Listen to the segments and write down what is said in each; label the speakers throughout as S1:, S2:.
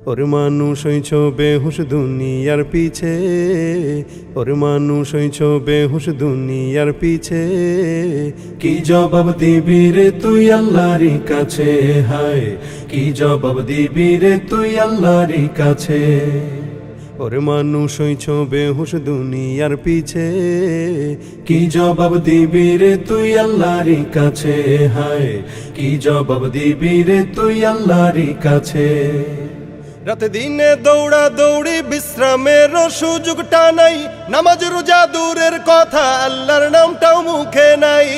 S1: ওরে মানুষ হইছ বেহুশ দুনিয়ার পিছে, ওরে মানুষ হইছ বেহুশ দুনিয়ার পিছে। কি জবাব দিবি রে তুই আল্লাহর কাছে, হায় কি জবাব দিবি রে তুই আল্লাহর কাছে। ওরে মানুষ হইছ বেহুশ দুনিয়ার পিছে, কি জবাব দিবি রে তুই আল্লাহর কাছে, হায় কি জবাব দিবি রে তুই আল্লাহর কাছে। রাতে দিনে দৌড়া দৌড়ি বিশ্রামের সুযোগটা নাই, নামাজ রোজা দূরের কথা আল্লাহর নামটাও মুখে নাই।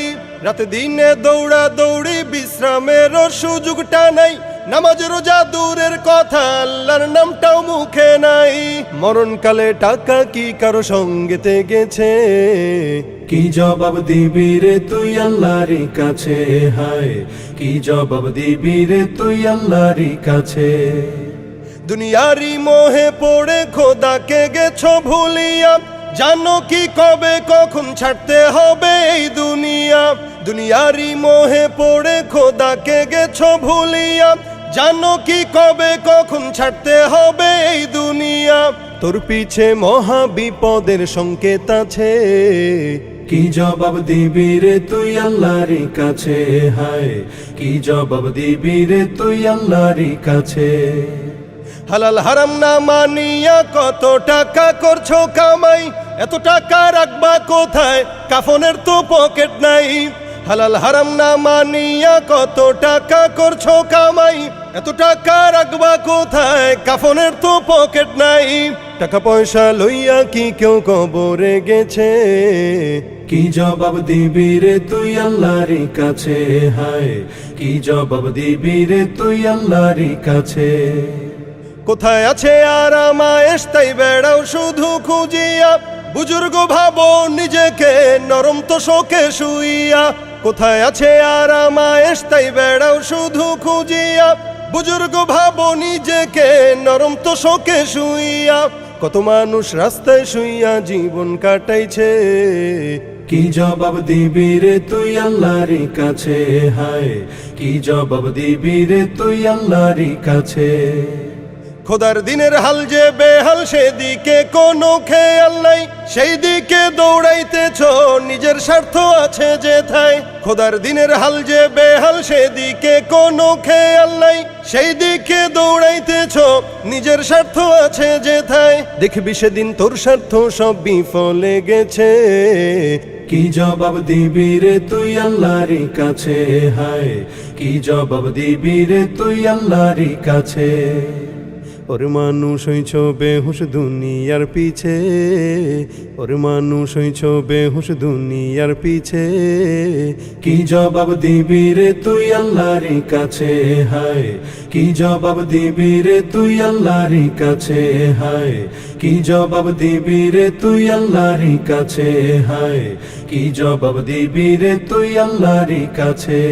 S1: রাতে দিনে দৌড়া দৌড়ি বিশ্রামের সুযোগটা নাই, নামাজ রোজা দূরের কথা আল্লাহর নামটাও মুখে নাই। মরণকালে টাকা কি কারো সঙ্গেতে গেছে, কি জবাব দিবি রে তুই আল্লাহর কাছে, হায় কি জবাব দিবি রে তুই আল্লাহর কাছে। দুনিয়ারি মোহে পড়ে খোদাকে গেছো ভুলিয়া, জানো কি কবে কখন ছাড়তে হবে এই দুনিয়া। দুনিয়ারি মোহে পড়ে খোদাকে গেছো ভুলিয়া, জানো কি কবে কখন ছাড়তে হবে এই দুনিয়া। তোর পিছে মহা বিপদের সংকেত আছে, কি জবাব দিবি রে তুই আল্লাহর কাছে, হায় কি জবাব দিবি রে তুই আল্লাহর কাছে। হালাল হারাম না মানিয়া কত টাকা করছো কামাই, এত টাকা রাখবা কোথায় কাফনের তো পকেট নাই। হালাল হারাম না মানিয়া কত টাকা করছো কামাই, এত টাকা রাখবা কোথায় কাফনের তো পকেট নাই। টাকা পয়সা লইয়া কি কেউ কবরে গেছে, কি জবাব দিবি রে তুই আল্লাহর কাছে, হায় কি জবাব দিবি রে তুই আল্লাহর কাছে। কোথায় আছে আরাম আয়েশ তাই বেড়াও শুধু খুঁজিয়া, বুজুর্গ ভাবো নিজেকে নরম তো শোকে শুইয়া। কোথায় আছে আরাম আয়েশ তাই বেড়াও শুধু খুঁজিয়া, বুজুর্গ ভাবো নিজেকে নরম তো শোকে শুইয়া। কত মানুষ রাস্তায় শুইয়া জীবন কাটাইছে, কি জবাব দিবি রে তুই আল্লাহর কাছে, হায় কি জবাব দিবি রে তুই আল্লাহর কাছে। খোদার দিনের হাল যে বেহাল সেদিকে কোনো খেয়াল নাই, সেই দিকে দৌড়াইতেছ নিজের স্বার্থ আছে যেথায়। খোদার দিনের হাল যে বেহাল সেদিকে কোনো খেয়াল নাই, সেই দিকে দৌড়াইতেছ নিজের স্বার্থ আছে যেথায়। দেখবি সেদিন তোর স্বার্থ সব বিফলে গেছে, কি জবাব দিবি রে তুই আল্লাহর কাছে, হায় কি জবাব দিবি রে তুই আল্লাহর কাছে। ওরে মানুষ হইছ বেহুশ দুনিয়ার পিছে, ওরে মানুষ হইছ বেহুশ দুনিয়ার পিছে। কি জবাব দিবি রে তুই আল্লাহর কাছে, হায় কি জবাব দিবি রে তুই আল্লাহর কাছে, হায় কি জবাব দিবি রে তুই আল্লাহর কাছে, হায় কি জবাব দিবি রে তুই আল্লাহর কাছে।